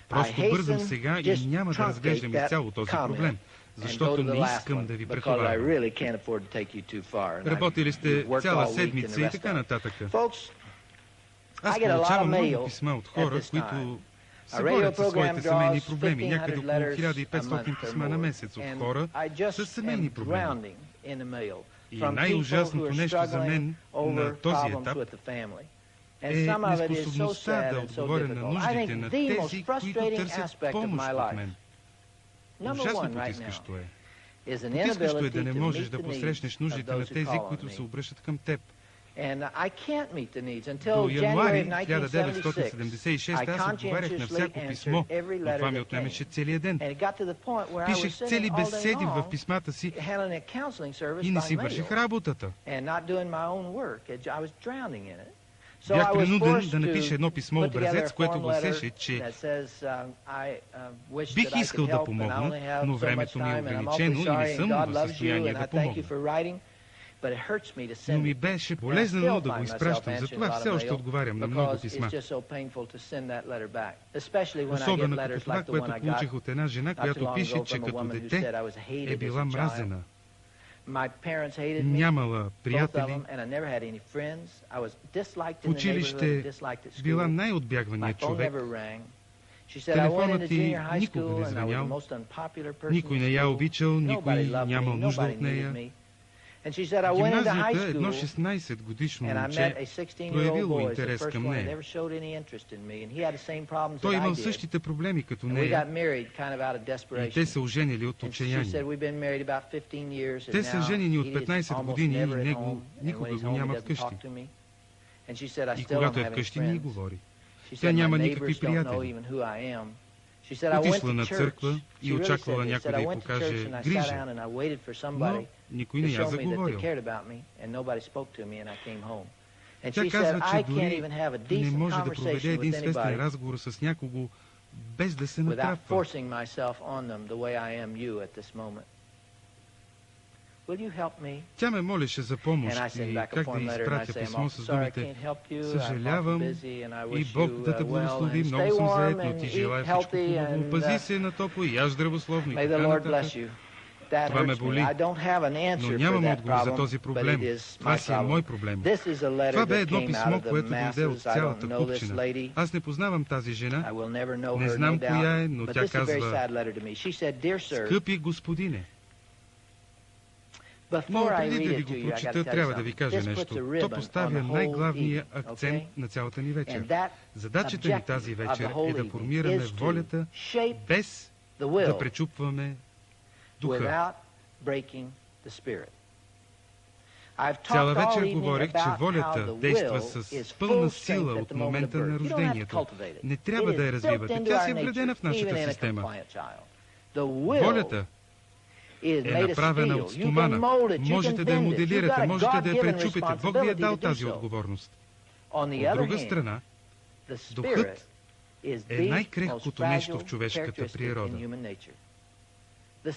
Просто бързам сега и няма да разглеждам изцяло този проблем, защото не искам да ви претоварвам. Работили сте цяла седмица и така нататък. Аз получавам много писма от хора, които се борят със своите семейни проблеми. Някъде около 1500 писма на месец от хора с семейни проблеми. И най-ужасното нещо за мен на този етап е неспособността да отговоря на нуждите на тези, които търсят помощ от мен. Ужасно потискащо е. Потискащо е да не можеш да посрещнеш нуждите на тези, които се обръщат към теб. До януари 1976 аз отговарях на всяко писмо, но това ми отнемеше целия ден. Пишех цели беседи в писмата си и не си върших работата. Бях принуден да напиша едно писмо образец, което гласеше, че бих искал да помогна, но времето ми е ограничено и не съм в състояние да помогна. Но ми беше болезнено да го изпращам, затова все още отговарям на много писма. Особено като това, което получих от една жена, която пише, че като дете е била мразена. Нямала приятели. В училище била най-отбягваният човек. Телефонът ти никога не звънял. Никой не я обичал, никой нямал нужда от нея. В гимназията едно 16-годишно момче проявило интерес към нея. Той имал същите проблеми като нея и те се оженили от отчаяние. Те са женени от 15 години и него никога го няма вкъщи. И когато е вкъщи, ни говори. Тя няма никакви приятели. Отишла на църква и очаквала някой да й покаже грижа, но никой не я заговорил. Тя казва, че дори не може да проведе един свестен разговор с някого, без да се натрапва. Тя ме молеше за помощ и как да изпратя писмо с думите: съжалявам и Бог да те благослови, много съм заед, но ти желая всичко хубаво, пази се на топло и яж здравословно и така нататък. Това ме боли, но нямам отговор за този проблем. Това си е мой проблем. Това бе едно писмо, което дойде от цялата купчина. Аз не познавам тази жена, не знам коя е, но тя казва: скъпи господине. Но преди да ви го прочита, трябва да ви кажа нещо. То поставя най-главния акцент на цялата ни вечер. Задачата ни тази вечер е да формираме волята, без да пречупваме духа. Цяла вечер говорех, че волята действа с пълна сила от момента на рождението. Не трябва да я развивате. Тя си е вградена в нашата система. Волята е направена от стомана. Можете да я моделирате, можете да я пречупите. Бог ви е дал тази отговорност. От друга страна, духът е най-крехкото нещо в човешката природа.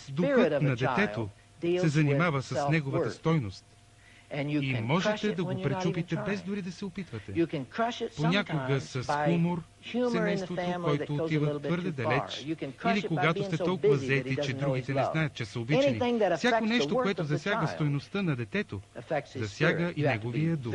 Духът на детето се занимава с неговата стойност. И можете да го пречупите без дори да се опитвате. Понякога с хумор, семейството, който отива твърде далеч, или когато сте толкова заети, че другите не знаят, че са обичани. Всяко нещо, което засяга стойността на детето, засяга и неговия дух.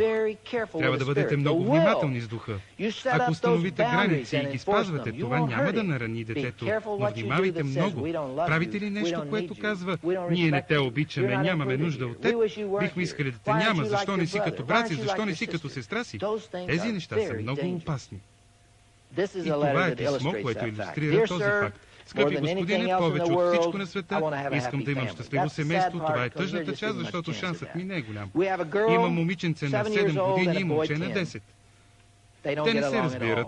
Трябва да бъдете много внимателни с духа. Ако установите граници и ги спазвате, това няма да нарани детето, но внимавайте много. Правите ли нещо, което казва: ние не те обичаме, нямаме нужда от теб, бихме искали да те няма, защо не си като брат си, защо не си като сестра си? Тези неща са много опасни. И това е писмо, което илюстрира този факт. Скъпи господине, повече от всичко на света, искам да имам щастливо семейство. Това е тъжната част, защото шансът ми не е голям. Има момиченце на 7 години и момче на 10. Те не се разбират.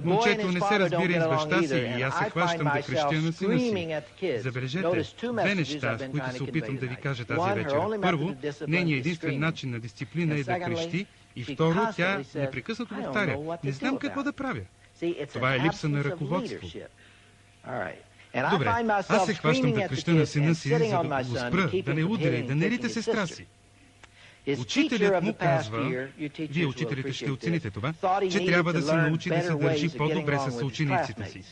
Момчето не се разбира и с баща си и аз се хващам да крещя на сина си. Забележете, две неща, с които се опитвам да ви кажа тази вечер. Първо, нейният единствен начин на дисциплина е да крещи, и второ, тя непрекъснато повтаря: не знам какво да правя. Това е липса на ръководство. Добре, аз се хващам да креща на сина си, за да го спра, да не ударя и да не рите сестра си. Учителят му казва, вие учителите ще оцените това, че трябва да се научи да се държи по-добре с съучениците си.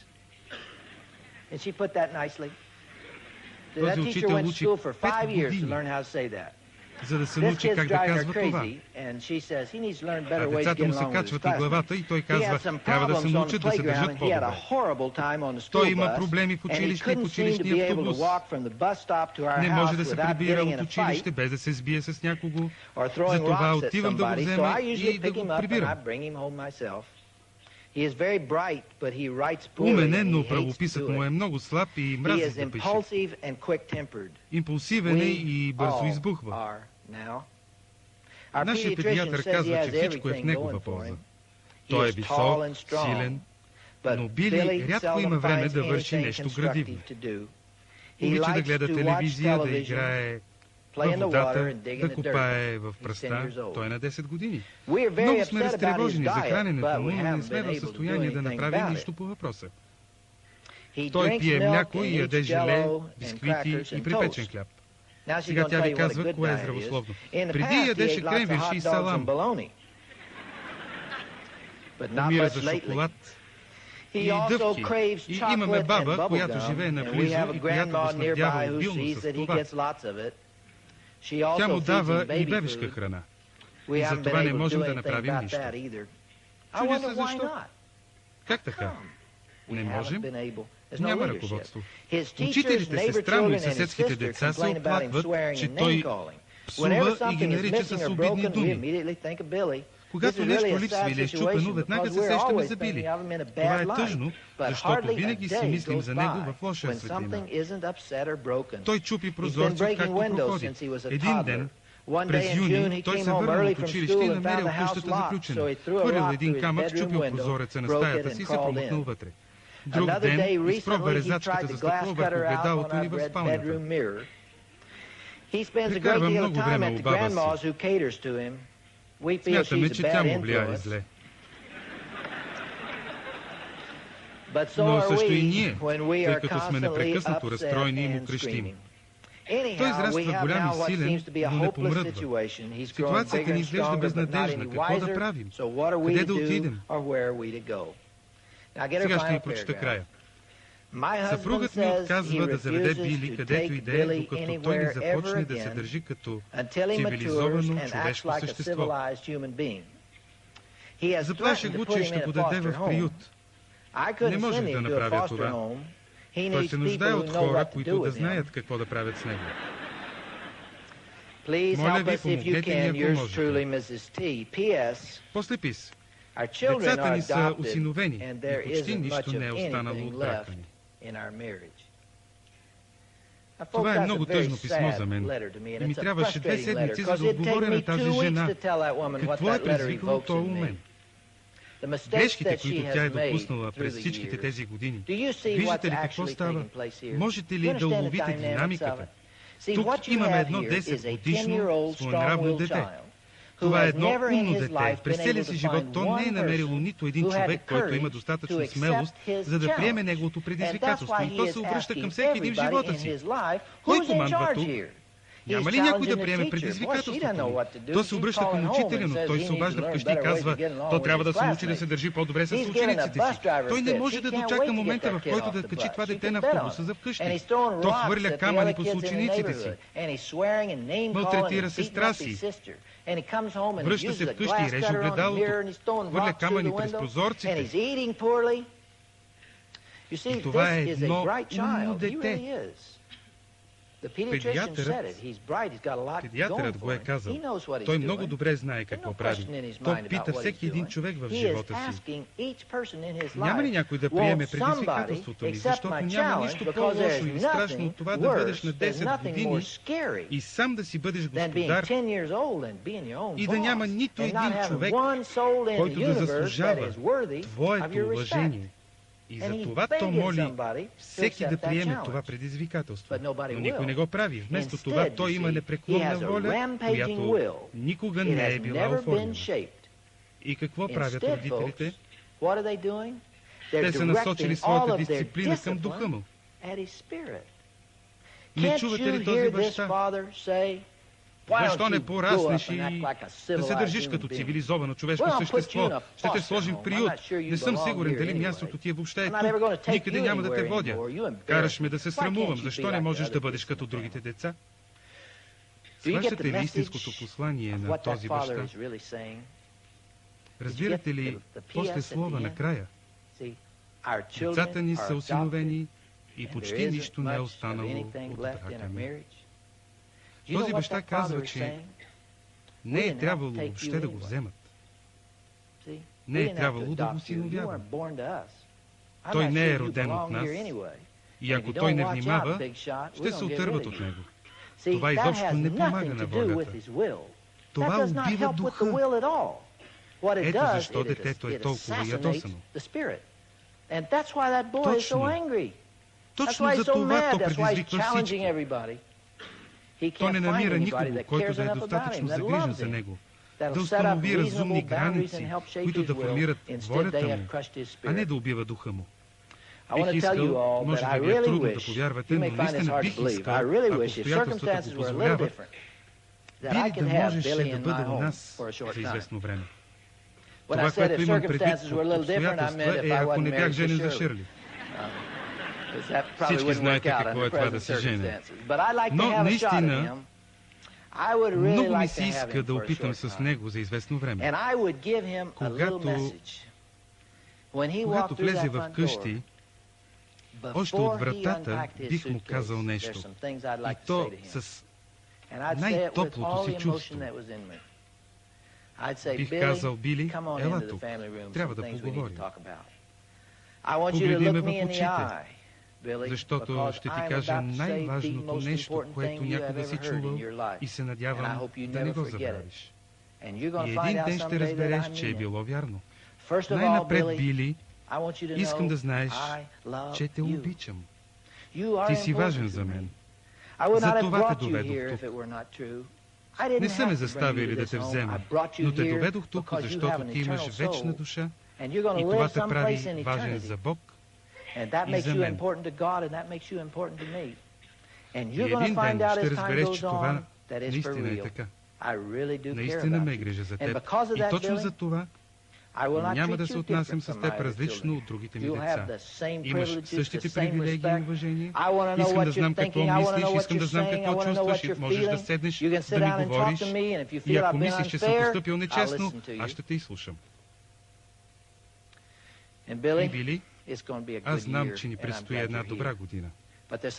Този учител учи 5 години, за да се научи как да казва това. А децата му се качват на главата и той казва: трябва да се научат да се държат по-добре. Той има проблеми в училище и в училищния автобус. Не може да се прибира от училище без да се сбие с някого. Затова отивам да го взема и да го прибирам. Умен е, но правописът му е много слаб и мрази да пише. Импулсивен е и бързо избухва. Нашият педиатър казва, че всичко е в негова полза. Той е висок, силен, но Били рядко има време да върши нещо градивно. Обича да гледа телевизия, да играе във водата, да копае в пръста. Той е на 10 години. Много сме разтревожени за храненето му, но не сме в състояние да направим нищо по въпроса. Той пие мляко и яде желе, бисквити и припечен хляб. Сега тя ви казва кое е здравословно. Преди ядеше кренвирши и салам. Умира за шоколад и дъвки. И имаме баба, която живее наблизо и която го снабдява обилно с това. Тя му дава и бебешка храна. И за това не можем да направим нищо. Чудя се защо. Как така? Не можем. Няма ръководство. Учителите, сестра му и съседските деца се оплакват, че той псува и ги нарича с обидни думи. Когато нещо липсва или е счупено, веднага се сещаме за Били. Това е тъжно, защото винаги си мислим за него в лоша светлина. Той чупи прозорче, както проходи. Един ден, през юни, той се върнал от училище и намерил къщата заключена. Хвърлил един камък, чупил прозореца на стаята си и се промъкнал вътре. Друг ден изпробва резачката за стъкло върху гледалото ни в спалнята. Прекарва много време у баба си. Смятаме, че тя му влияе зле. Но също и ние, тъй като сме непрекъснато разстроени и му крещим. Той израства голям и силен, но не помръдва. Ситуацията ни изглежда безнадежна. Какво да правим? Къде да отидем? Сега ще ви прочета края. Съпругът ми отказва да заведе Били където и да е, докато той не започне да се държи като цивилизовано човешко същество. Заплаши го, че ще го даде в приют. Не можех да направя това. Той се нуждае от хора, които да знаят какво да правят с него. Моля ви, помогнете ни, ако можете. После пис. Децата ни са осиновени и почти нищо не е останало от брака ни. Това е много тъжно писмо за мен. И ми трябваше 2 седмици, за да отговоря на тази жена. Какво е предизвикало това у мен? Грешките, които тя е допуснала през всичките тези години. Виждате ли какво става? Можете ли да уловите динамиката? Тук имаме едно 10-годишно своенравно дете. Това е едно умно дете. През целия си живот то не е намерило нито един човек, който има достатъчно смелост, за да приеме неговото предизвикателство. И то се обръща към всеки един в живота си. Кой командва тук? Няма ли някой да приеме предизвикателството? То се обръща към учителя, но той се обажда вкъщи и казва, то трябва да се научи да се държи по-добре с учениците си. Той не може да дочака момента, в който да качи това дете на автобуса за вкъщи. То хвърля камъни по учениците си. Малтретира сестра си. Връща се вкъщи и реже огледалото. Хвърля камъни през прозорците. И това е едно умно дете. Педиатърът го е казал. Той много добре знае какво прави. Той пита всеки един човек в живота си. Няма ли някой да приеме предизвикателството ми, защото няма нищо по-лошо и страшно от това да бъдеш на 10 години и сам да си бъдеш господар и да няма нито един човек, който да заслужава твоето уважение. И за това то моли всеки да приеме това предизвикателство. Но никой не го прави. Вместо това той има непреклонна воля, която никога не е била оформена. И какво правят родителите? Те са насочили своята дисциплина към духа му. Не чувате ли този баща? Защо не пораснеш и да се държиш като цивилизовано човешко същество? Ще те сложим в приют. Не съм сигурен дали мястото ти въобще е тук. Никъде няма да те водя. Караш ме да се срамувам. Защо не можеш да бъдеш като другите деца? Схващате ли истинското послание на този баща? Разбирате ли после слова накрая? Децата ни са осиновени и почти нищо не е останало от брака ми. Този баща казва, че не е трябвало въобще да го вземат. Не е трябвало да го осиновяват. Той не е роден от нас. И ако той не внимава, ще се отърват от него. Това изобщо не помага на волята. Това убива духа. Ето защо детето е толкова ядосано. Точно за това то предизвиква всички. То не намира никого, който да е достатъчно загрижен за него, да установи разумни граници, които да формират волята му, а не да убива духа му. Бих искал, може да ви е трудно да повярвате, но наистина бих искал, ако обстоятелствата го позволяват, Били да можеше да бъде у нас за известно време. Това, което имам предвид под обстоятелства, е ако не бях женен за Шърли. Всички знаете какво е това да се жене. Но наистина, много ми се иска да опитам с него за известно време. Когато влезе в къщи, още от вратата бих му казал нещо. И то с най-топлото си чувство. Бих казал, Били, ела тук, трябва да поговорим. Погледи ме в очите, защото ще ти кажа най-важното нещо, което някога си чувал и се надявам да не го забравиш. И един ден ще разбереш, че е било вярно. Най-напред, Били, искам да знаеш, че те обичам. Ти си важен за мен. За това те доведох тук. Не са ме заставили да те взема, но те доведох тук, защото ти имаш вечна душа и това те прави важен за Бог и за мен. И един ден ще разбереш, че това наистина е така. Наистина ме грижа за теб. И точно за това няма да се отнасям с теб различно от другите ми деца. Имаш същите привилегии и уважение. Искам да знам какво мислиш, искам да знам какво чувстваш и можеш да седнеш, да ми говориш. И ако мислиш, че съм постъпил нечестно, аз ще те изслушам. И Били, аз знам, че ни предстои една добра година.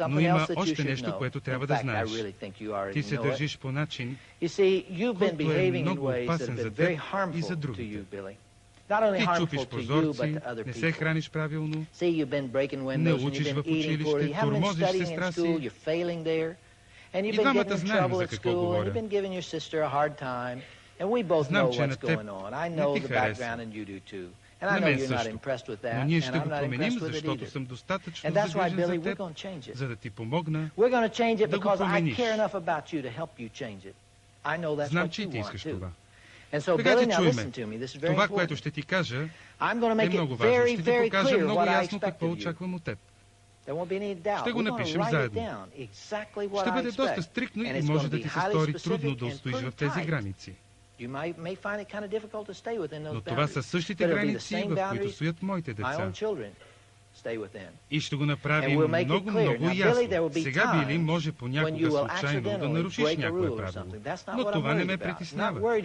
Но има още нещо, което трябва да знаеш. Ти се държиш по начин, който е много опасен за теб и за другите. Ти чупиш прозорци, не се храниш правилно, не учиш в училище, тормозиш сестра си. И двамата знаем за какво говоря. Знам, че на теб не ти харесва. На мен също. Но ние ще го променим, защото съм достатъчно загрижен за теб, за да ти помогна да го промениш. Знам, че и ти искаш това. Така че чуй ме. Това, което ще ти кажа, е много важно. Ще ти покажа много ясно какво очаквам от теб. Ще го напишем заедно. Ще бъде доста стриктно и може да ти се стори трудно да устоиш в тези граници. Но това са същите граници, в които стоят моите деца. И ще го направим много, много ясно. Сега, Били, може понякога случайно да нарушиш някое правило. Но това не ме притеснява.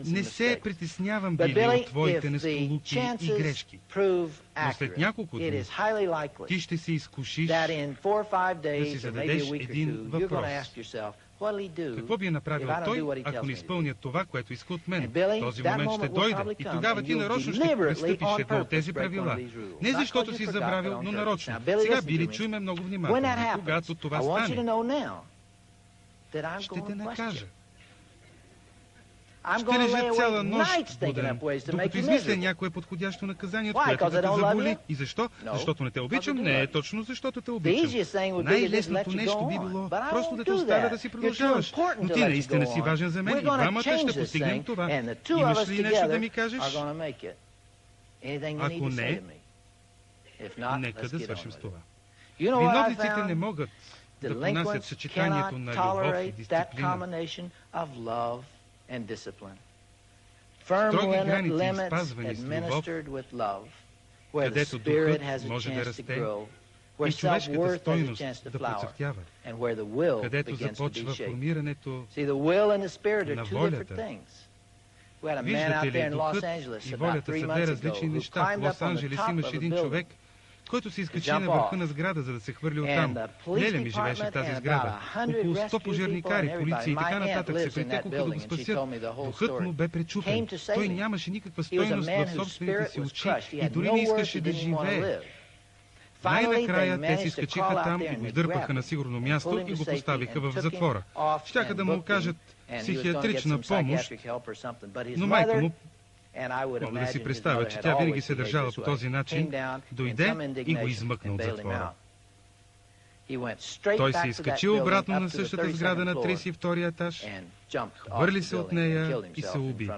Не се притеснявам, Били, от твоите несполуки и грешки. Но след няколко дни ти ще се изкушиш да си зададеш един въпрос. Какво би направил той, ако не изпълня това, което иска от мен? Този момент ще дойде и тогава ти нарочно ще престъпиш едно от тези правила. Не защото си забравил, но нарочно. Сега, Били, чуй ме много внимателно. Когато това стане, ще те накажа. Ще лежа цяла нощ буден, докато измисля някое подходящо наказание, от което да те заболи. И защо? Защото не те обичам? Не, точно защото те обичам. Най-лесното нещо би било просто да те оставя да си продължаваш. Но ти наистина си важен за мен и двамата ще постигнем това. Имаш ли нещо да ми кажеш? Ако не, нека да свършим с това. Виновниците не могат да понасят съчетанието на любов и дисциплина. Строги граници, спазвани с любов, където духът може да расте и човешката стойност да процъфтява, където започва формирането на волята. Виждате ли, духът и волята са две различни неща. В Лос-Анджелес имаше един човек, който се изкачи на върха на сграда, за да се хвърли оттам. Леля ми живееше в тази сграда. Около 100 пожарникари, полиция и така нататък се претекоха да го спасят. Духът му бе пречупен. Той нямаше никаква стойност в собствените си очи и дори не искаше да живее. Най-накрая те се изкачиха там и го издърпаха на сигурно място и го поставиха в затвора. Щяха да му окажат психиатрична помощ, но майка му, мога да си представя, че тя винаги се държала по този начин, дойде и го измъкна от затвора. Той се изкачи обратно на същата сграда на 32-я етаж, хвърли се от нея и се уби.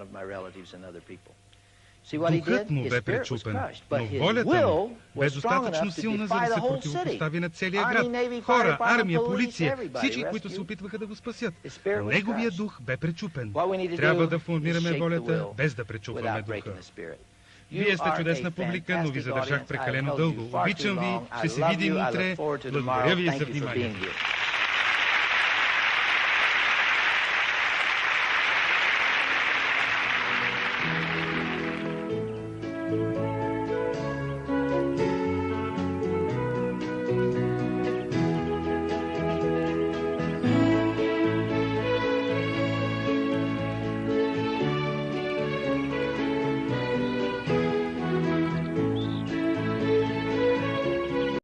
Духът му бе пречупен, но волята му бе достатъчно силна, за да се противопостави на целия град. Хора, армия, полиция, всички, които се опитваха да го спасят. Неговият дух бе пречупен. Трябва да формираме волята, без да пречупваме духа. Вие сте чудесна публика, но ви задържах прекалено дълго. Обичам ви, ще се видим утре. Благодаря ви за вниманието.